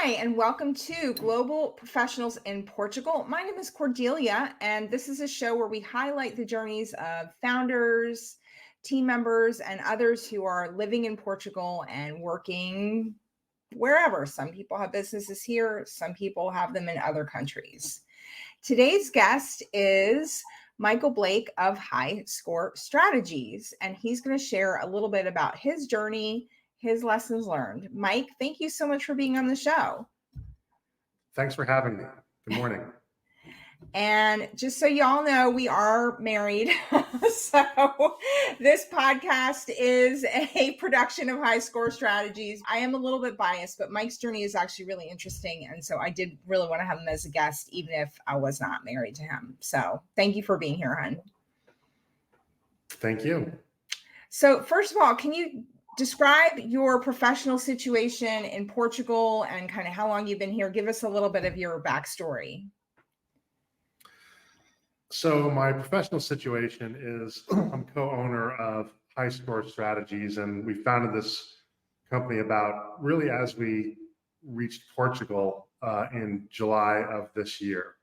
Hi, and welcome to Global Professionals in Portugal. My name is Cordelia, and this is a show where we highlight the journeys of founders, team members, and others who are living in Portugal and working wherever. Some people have businesses here, some people have them in other countries. Today's guest is Michael Blake of High Score Strategies, and he's going to share a little bit about his journey, his lessons learned. Mike, thank you so much for being on the show. Thanks for having me. Good morning. And just so y'all know, we are married. So this podcast is a production of High Score Strategies. I am a little bit biased, but Mike's journey is actually really interesting. And so I did really want to have him as a guest, even if I was not married to him. So thank you for being here, hon. Thank you. So first of all, can you describe your professional situation in Portugal and kind of how long you've been here? Give us a little bit of your backstory. So my professional situation is I'm co-owner of High Score Strategies, and we founded this company about really as we reached Portugal in July of this year.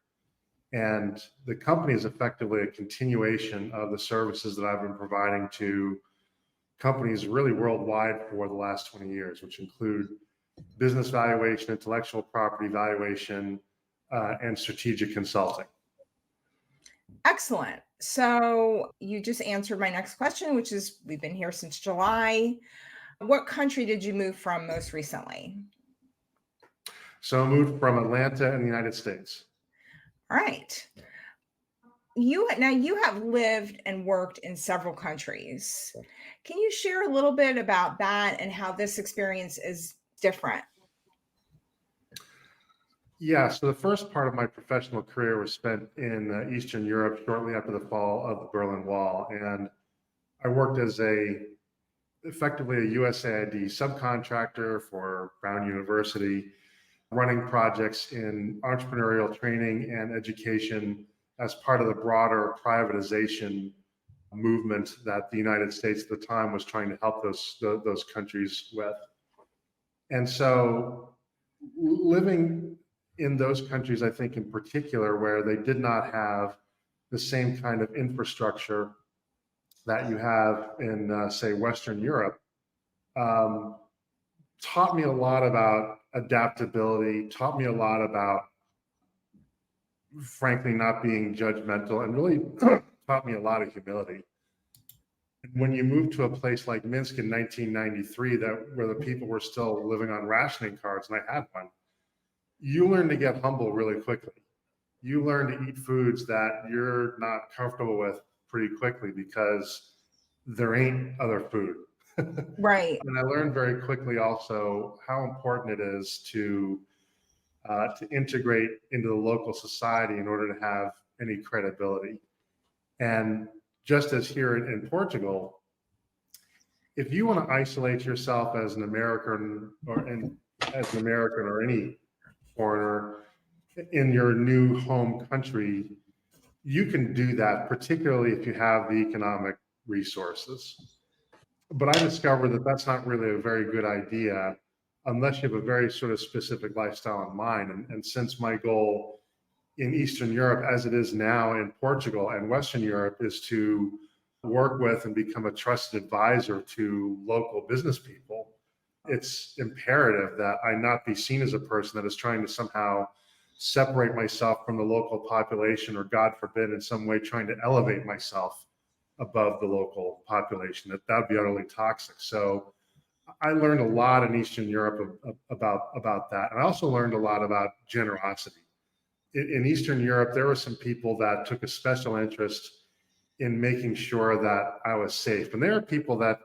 And the company is effectively a continuation of the services that I've been providing to companies really worldwide for the last 20 years, which include business valuation, intellectual property valuation, and strategic consulting. Excellent. So you just answered my next question, which is we've been here since July. What country did you move from most recently? So I moved from Atlanta in the United States. All right. You have lived and worked in several countries. Can you share a little bit about that and how this experience is different? Yeah, so the first part of my professional career was spent in Eastern Europe shortly after the fall of the Berlin Wall. And I worked as effectively a USAID subcontractor for Brown University, running projects in entrepreneurial training and education as part of the broader privatization movement that the United States at the time was trying to help those countries with. And so living in those countries, I think in particular, where they did not have the same kind of infrastructure that you have in, say, Western Europe, taught me a lot about adaptability, taught me a lot about, frankly, not being judgmental, and really taught me a lot of humility. When you move to a place like Minsk in 1993, where the people were still living on rationing cards, and I had one, you learn to get humble really quickly. You learn to eat foods that you're not comfortable with pretty quickly because there ain't other food. Right. And I learned very quickly also how important it is to integrate into the local society in order to have any credibility. And just as here in Portugal, if you want to isolate yourself as an American or any foreigner in your new home country, you can do that, particularly if you have the economic resources. But I discovered that that's not really a very good idea unless you have a very sort of specific lifestyle in mind. And since my goal in Eastern Europe, as it is now in Portugal and Western Europe, is to work with and become a trusted advisor to local business people, it's imperative that I not be seen as a person that is trying to somehow separate myself from the local population, or God forbid, in some way trying to elevate myself above the local population. That would be utterly toxic. So I learned a lot in Eastern Europe about that. And I also learned a lot about generosity. In Eastern Europe, there were some people that took a special interest in making sure that I was safe. And there are people that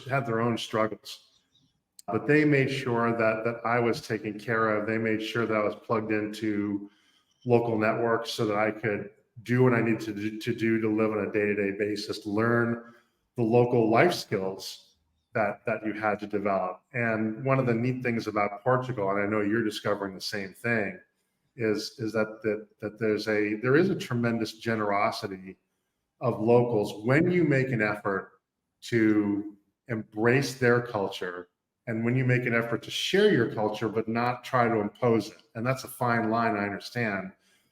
had their own struggles, but they made sure that I was taken care of. They made sure that I was plugged into local networks so that I could do what I needed to do to live on a day-to-day basis, to learn the local life skills that you had to develop. And one of the neat things about Portugal, and I know you're discovering the same thing, is that there is a tremendous generosity of locals when you make an effort to embrace their culture And when you make an effort to share your culture, but not try to impose it, and that's a fine line, I understand.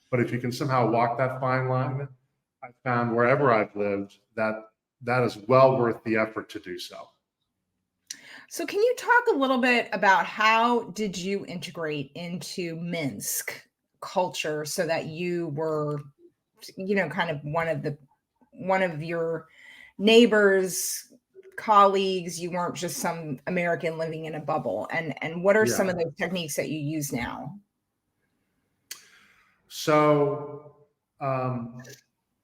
But if you can somehow walk that fine line, I found wherever I've lived that is well worth the effort to do so. So can you talk a little bit about how did you integrate into Minsk culture so that you were, kind of one of your neighbors, colleagues, you weren't just some American living in a bubble. And what are Yeah. some of the techniques that you use now? So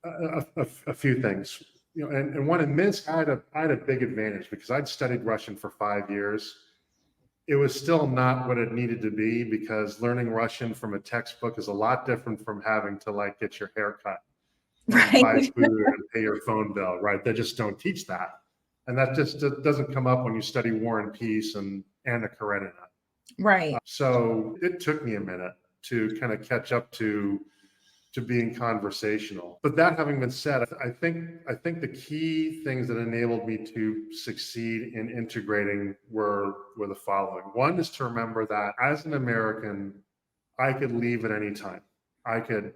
a few things, and one in Minsk, I had a big advantage because I'd studied Russian for 5 years. It was still not what it needed to be because learning Russian from a textbook is a lot different from having to like get your hair cut and buy Right. food and pay your phone bill, right? They just don't teach that. And that just doesn't come up when you study War and Peace and Anna Karenina. Right. So it took me a minute to kind of catch up to being conversational. But that having been said, I think the key things that enabled me to succeed in integrating were the following. One is to remember that as an American, I could leave at any time. I could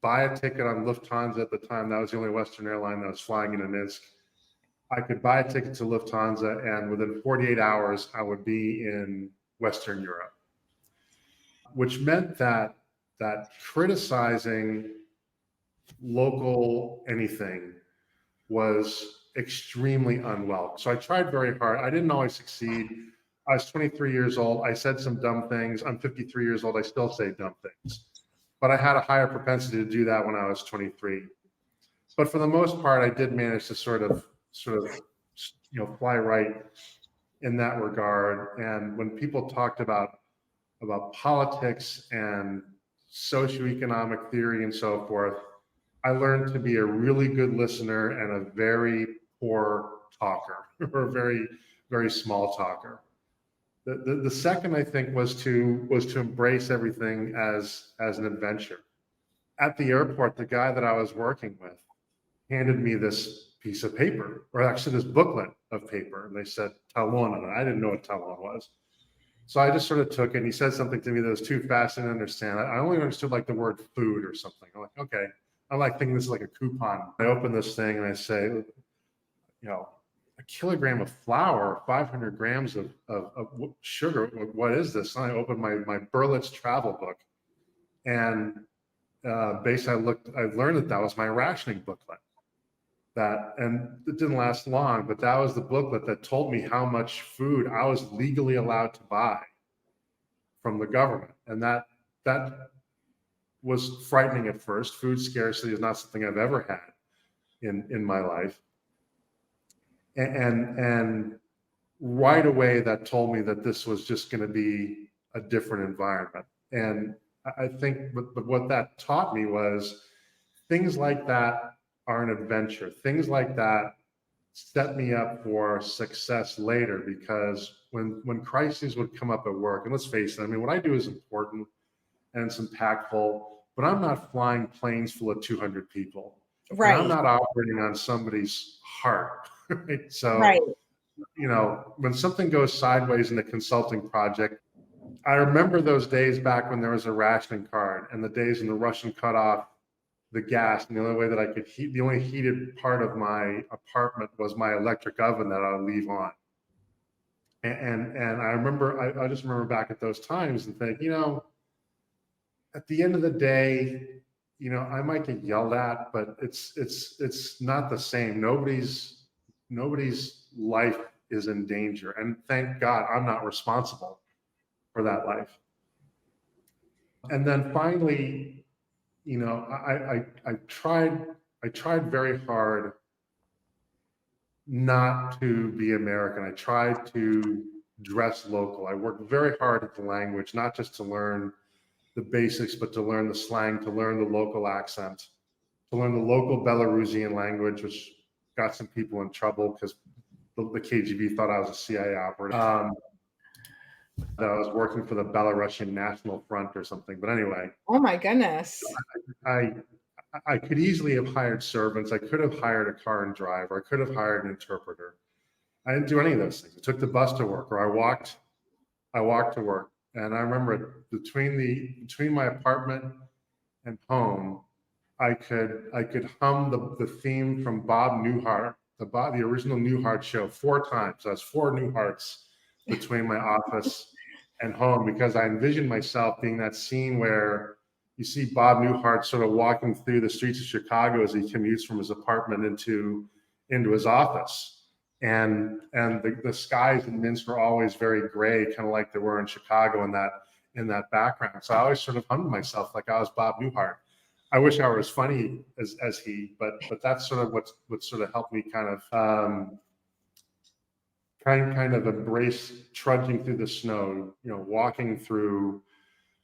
buy a ticket on Lufthansa at the time. That was the only Western airline that was flying into Minsk. I could buy a ticket to Lufthansa, and within 48 hours, I would be in Western Europe, which meant that criticizing local anything was extremely unwelcome. So I tried very hard. I didn't always succeed. I was 23 years old. I said some dumb things. I'm 53 years old. I still say dumb things. But I had a higher propensity to do that when I was 23. But for the most part, I did manage to sort of, fly right in that regard. And when people talked about politics and socioeconomic theory and so forth, I learned to be a really good listener and a very poor talker or a very, very small talker. The second, I think, was to embrace everything as an adventure. At the airport, the guy that I was working with handed me this piece of paper, or actually this booklet of paper, and they said talon on it. I didn't know what talon was. So I just sort of took it, and he said something to me that was too fast to understand. I only understood like the word food or something. I'm like, okay. I'm like thinking this is like a coupon. I open this thing and I say, a kilogram of flour, 500 grams of sugar. What is this? And I opened my Berlitz travel book, and basically I learned that was my rationing booklet. And it didn't last long, but that was the booklet that told me how much food I was legally allowed to buy from the government. And that was frightening at first. Food scarcity is not something I've ever had in my life. And right away that told me that this was just going to be a different environment. And I think but what that taught me was things like that are an adventure. Things like that set me up for success later, because when crises would come up at work, and let's face it, I mean, what I do is important and it's impactful, but I'm not flying planes full of 200 people. And I'm Right. not operating on somebody's heart. Right? So, Right. when something goes sideways in a consulting project, I remember those days back when there was a rationing card, and the days when the Russian cut off the gas, and the only way that I could heat, the only heated part of my apartment was my electric oven that I would leave on. And I remember, I just remember back at those times and think, at the end of the day, I might get yelled at, but it's not the same. Nobody's life is in danger, and thank God I'm not responsible for that life. And then finally, I tried very hard not to be American. I tried to dress local. I worked very hard at the language, not just to learn the basics, but to learn the slang, to learn the local accent, to learn the local Belarusian language, which got some people in trouble because the KGB thought I was a CIA operative. That I was working for the Belarusian National Front or something. But anyway, Oh my goodness. I could easily have hired servants. I could have hired a car and driver. I could have hired an interpreter. I didn't do any of those things. I took the bus to work, or I walked to work. And I remember between my apartment and home, I could hum the theme from Bob Newhart, the original Newhart show 4 times. That's 4 Newharts between my office and home, because I envisioned myself being that scene where you see Bob Newhart sort of walking through the streets of Chicago as he commutes from his apartment into his office. And the skies in Minsk were always very gray, kind of like they were in Chicago in that background. So I always sort of hummed myself like I was Bob Newhart. I wish I were as funny as he, but that's sort of what sort of helped me kind of embrace trudging through the snow, walking through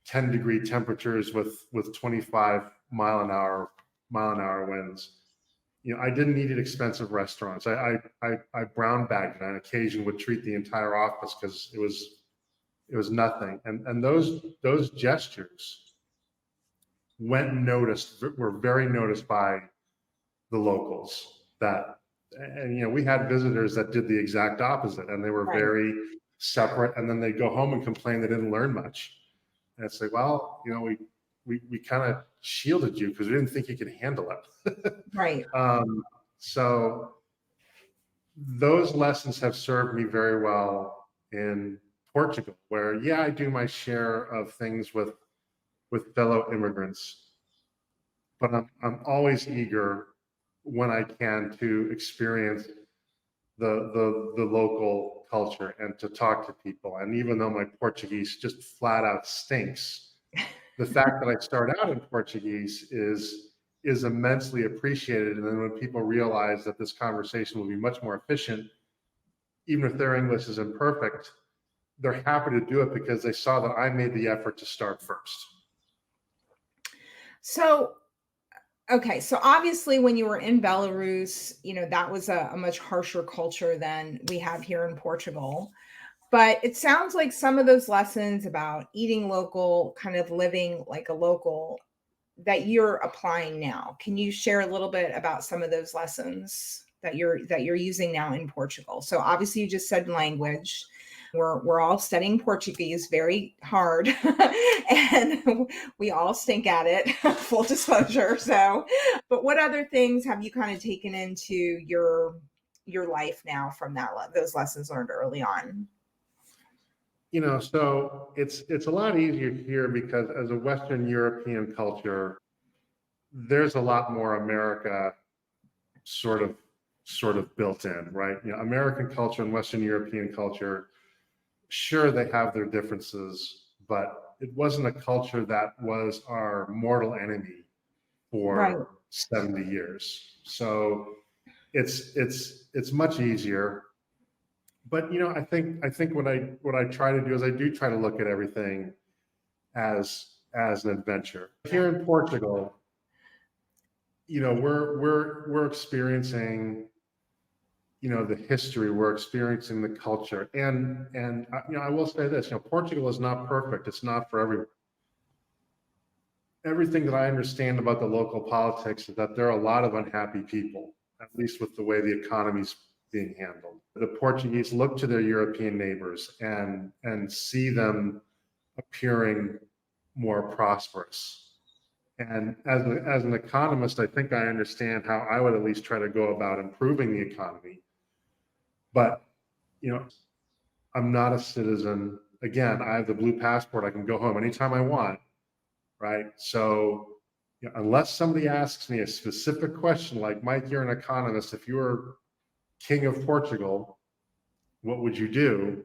10-degree temperatures with 25 mile an hour winds. I didn't need expensive restaurants. I brown bagged it. On occasion would treat the entire office because it was nothing. And those gestures were very noticed by the locals. And we had visitors that did the exact opposite, and they were Right. very separate. And then they'd go home and complain they didn't learn much. And it's like, well, we kind of shielded you because we didn't think you could handle it. Right. So those lessons have served me very well in Portugal, where I do my share of things with fellow immigrants, but I'm always eager when I can to experience the local culture and to talk to people. And even though my Portuguese just flat out stinks, the fact that I start out in Portuguese is immensely appreciated. And then when people realize that this conversation will be much more efficient, even if their English is imperfect, they're happy to do it because they saw that I made the effort to start first. So, okay. So obviously when you were in Belarus, that was a much harsher culture than we have here in Portugal. But it sounds like some of those lessons about eating local, kind of living like a local, that you're applying now. Can you share a little bit about some of those lessons that you're using now in Portugal? So obviously you just said language. We're all studying Portuguese very hard and we all stink at it, full disclosure. So, but what other things have you kind of taken into your life now from those lessons learned early on? So it's a lot easier here because as a Western European culture, there's a lot more America sort of built in, right? American culture and Western European culture, sure, they have their differences, but it wasn't a culture that was our mortal enemy for Right. 70 years. So it's much easier. But I think what I try to do is I do try to look at everything as an adventure. Here in Portugal, we're experiencing the history, we're experiencing the culture, and I will say this: Portugal is not perfect. It's not for everyone. Everything that I understand about the local politics is that there are a lot of unhappy people, at least with the way the economy's being handled. The Portuguese look to their European neighbors and see them appearing more prosperous. And as an economist, I think I understand how I would at least try to go about improving the economy. But, I'm not a citizen. Again, I have the blue passport. I can go home anytime I want, right? So unless somebody asks me a specific question like, Mike, you're an economist, if you were king of Portugal, what would you do?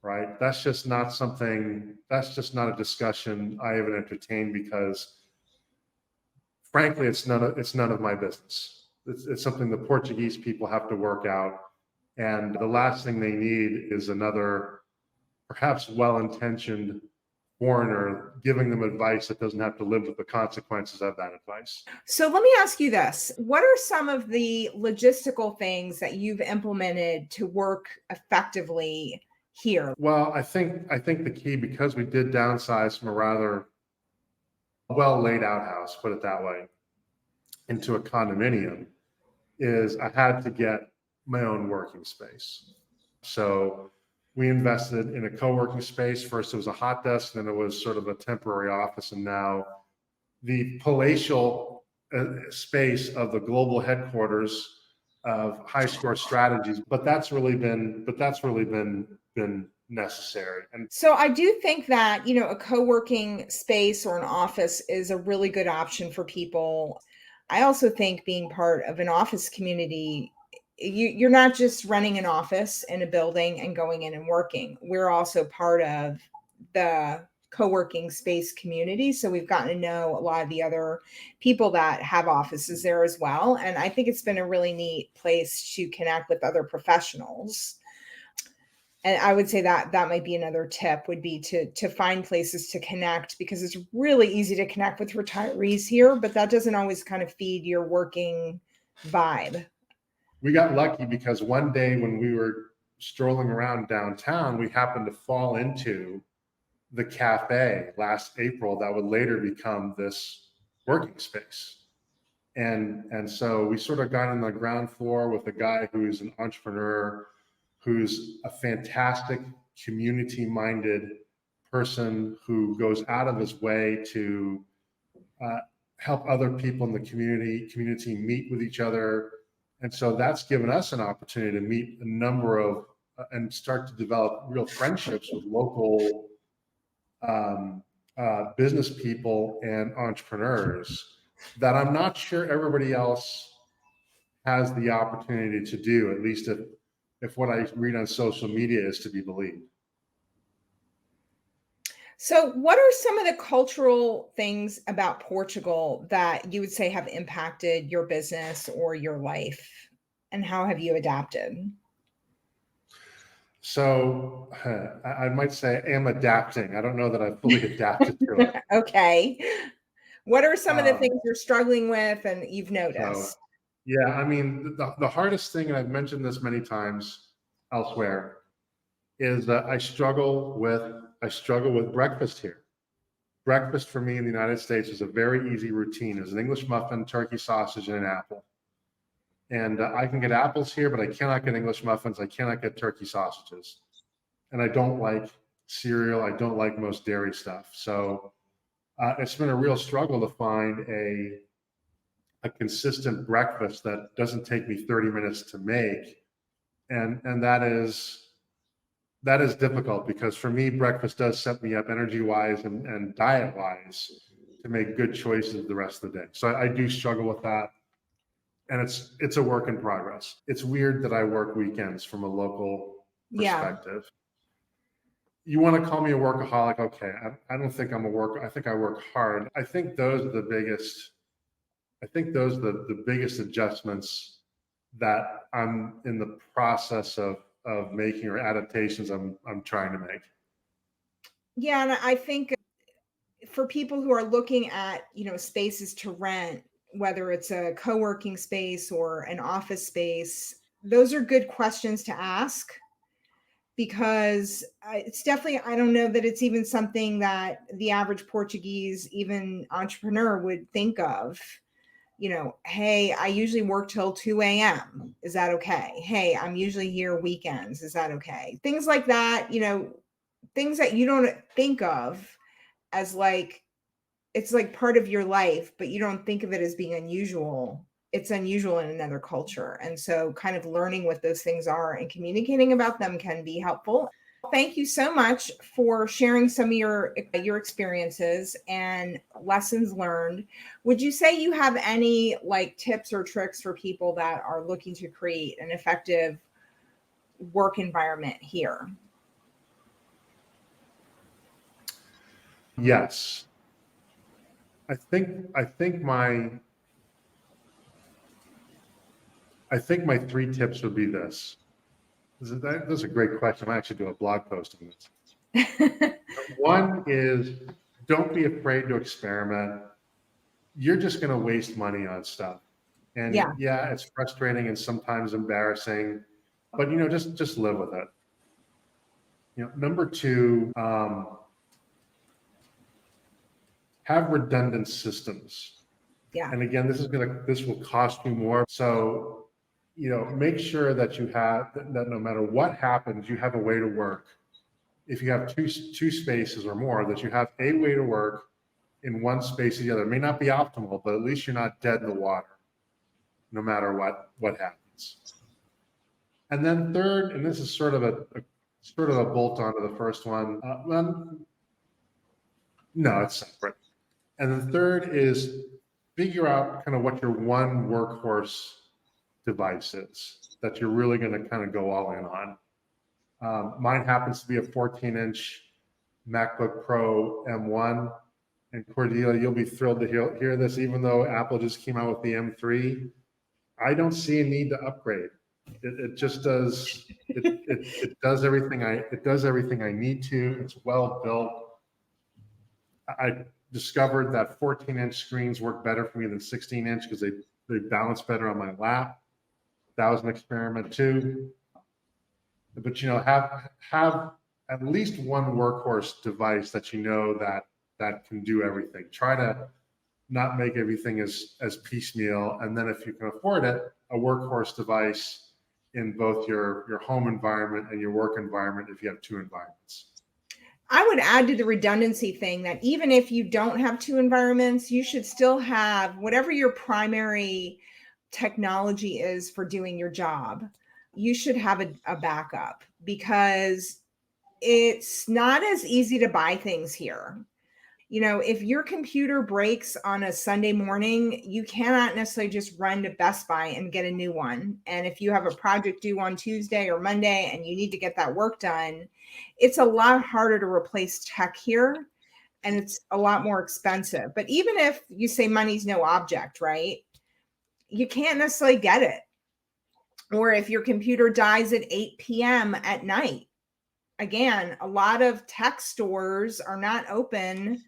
Right? That's just not a discussion I even entertain because frankly, it's none of my business. It's something the Portuguese people have to work out. And the last thing they need is another, perhaps well-intentioned foreigner giving them advice that doesn't have to live with the consequences of that advice. So let me ask you this. What are some of the logistical things that you've implemented to work effectively here? Well, I think the key, because we did downsize from a rather well laid out house, put it that way, into a condominium, is I had to get my own working space. So we invested in a co-working space. First, it was a hot desk, then it was sort of a temporary office, and now the palatial space of the global headquarters of High Score Strategies. But that's really been necessary. And so I do think that, a co-working space or an office is a really good option for people. I also think being part of an office community, you're not just renting an office in a building and going in and working. We're also part of the co-working space community. So we've gotten to know a lot of the other people that have offices there as well. And I think it's been a really neat place to connect with other professionals. And I would say that that might be another tip, would be to find places to connect, because it's really easy to connect with retirees here, but that doesn't always kind of feed your working vibe. we got lucky because one day when we were strolling around downtown, we happened to fall into the cafe last April that would later become this working space. And so we sort of got on the ground floor with a guy who's an entrepreneur, who's a fantastic community-minded person who goes out of his way to help other people in the community meet with each other. And so that's given us an opportunity to meet a number of and start to develop real friendships with local business people and entrepreneurs that I'm not sure everybody else has the opportunity to do, at least if what I read on social media is to be believed. So, what are some of the cultural things about Portugal that you would say have impacted your business or your life? And how have you adapted? So I might say I am adapting. I don't know that I've fully adapted to it. Okay. What are some of the Um, things you're struggling with and you've so noticed? yeah, I mean, the hardest thing, and I've mentioned this many times elsewhere, is that I struggle with breakfast here. Breakfast for me in the United States is a very easy routine. It's an English muffin, turkey sausage, and an apple. And I can get apples here, but I cannot get English muffins. I cannot get turkey sausages. And I don't like cereal. I don't like most dairy stuff. So it's been a real struggle to find a consistent breakfast that doesn't take me 30 minutes to make. And that is difficult because for me, breakfast does set me up energy wise and diet wise to make good choices the rest of the day. So I do struggle with that. And it's a work in progress. It's weird that I work weekends from a local Yeah. perspective. You want to call me a workaholic? Okay. I don't think I'm a worker. I think I work hard. I think those are the biggest adjustments that I'm in the process of making, or adaptations I'm trying to make. Yeah. And I think for people who are looking at, spaces to rent, whether it's a co-working space or an office space, those are good questions to ask, because it's definitely, I don't know that it's even something that the average Portuguese, even entrepreneur, would think of. Hey, I usually work till 2 a.m. Is that okay? Hey, I'm usually here weekends. Is that okay? Things like that, things that you don't think of as like, it's like part of your life, but you don't think of it as being unusual. It's unusual in another culture. And so kind of learning what those things are and communicating about them can be helpful. Thank you so much for sharing some of your experiences and lessons learned. Would you say you have any like tips or tricks for people that are looking to create an effective work environment here? Yes. I think my three tips would be this. This is a great question. I actually do a blog post on this. One is, don't be afraid to experiment. You're just going to waste money on stuff. Yeah. And yeah, it's frustrating and sometimes embarrassing, but just live with it. Number two, have redundant systems. Yeah. And again, this will cost you more. So make sure that you have that no matter what happens, you have a way to work. If you have two spaces or more, that you have a way to work in one space or the other. It may not be optimal, but at least you're not dead in the water, no matter what happens. And then third, and this is sort of a bolt on to the first one. No, it's separate. And then third is figure out kind of what your one workhorse device is that you're really going to kind of go all in on. Mine happens to be a 14-inch MacBook Pro M1. And Cordelia, you'll be thrilled to hear this, even though Apple just came out with the M3. I don't see a need to upgrade. It just does. It does everything I need to. It's well built. I discovered that 14-inch screens work better for me than 16-inch because they balance better on my lap. That was an experiment too. But have at least one workhorse device that that can do everything. Try to not make everything as piecemeal, and then if you can afford it, a workhorse device in both your home environment and your work environment if you have two environments. I would add to the redundancy thing that even if you don't have two environments, you should still have whatever your primary technology is for doing your job. You should have a backup, because it's not as easy to buy things here. If your computer breaks on a Sunday morning, you cannot necessarily just run to Best Buy and get a new one. And if you have a project due on Tuesday or Monday and you need to get that work done, it's a lot harder to replace tech here, and it's a lot more expensive. But even if you say money's no object, right? You can't necessarily get it. Or if your computer dies at 8 p.m. at night, again, a lot of tech stores are not open,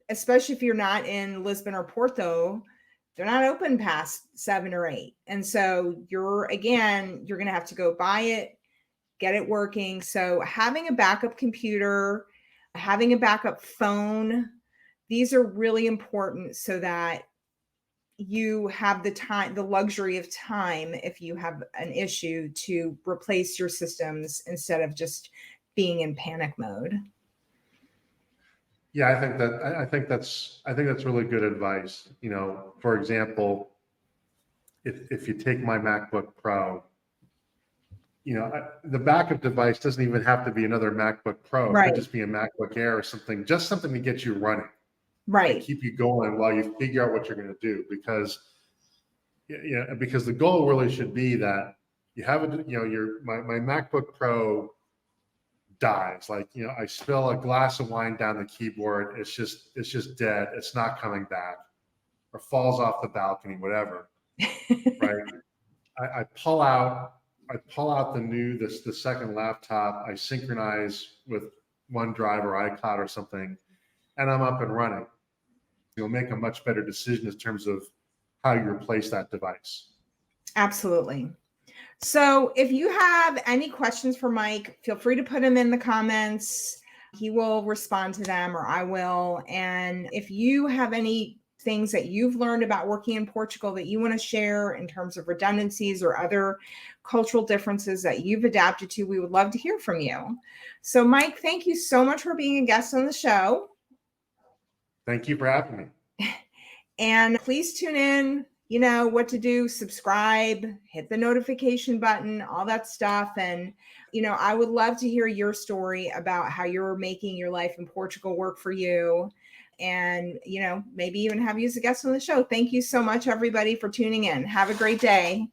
especially if you're not in Lisbon or Porto. They're not open past 7 or 8. And so you're going to have to go buy it, get it working. So having a backup computer, having a backup phone, these are really important so that you have the luxury of time if you have an issue to replace your systems instead of just being in panic mode. Yeah, I think that's really good advice. For example, if you take my MacBook Pro, the backup device doesn't even have to be another MacBook Pro. Right. It could just be a MacBook Air or something, just something to get you running. Right. And keep you going while you figure out what you're going to do, because the goal really should be that you have my MacBook Pro dies. Like, I spill a glass of wine down the keyboard. It's just dead. It's not coming back, or falls off the balcony, whatever. Right. I pull out the second laptop. I synchronize with OneDrive or iCloud or something, and I'm up and running. You'll make a much better decision in terms of how you replace that device. Absolutely. So if you have any questions for Mike, feel free to put them in the comments. He will respond to them, or I will. And if you have any things that you've learned about working in Portugal that you want to share in terms of redundancies or other cultural differences that you've adapted to, we would love to hear from you. So Mike, thank you so much for being a guest on the show. Thank you for having me. And please tune in. You know what to do. Subscribe, hit the notification button, all that stuff. And, I would love to hear your story about how you're making your life in Portugal work for you. And, maybe even have you as a guest on the show. Thank you so much, everybody, for tuning in. Have a great day.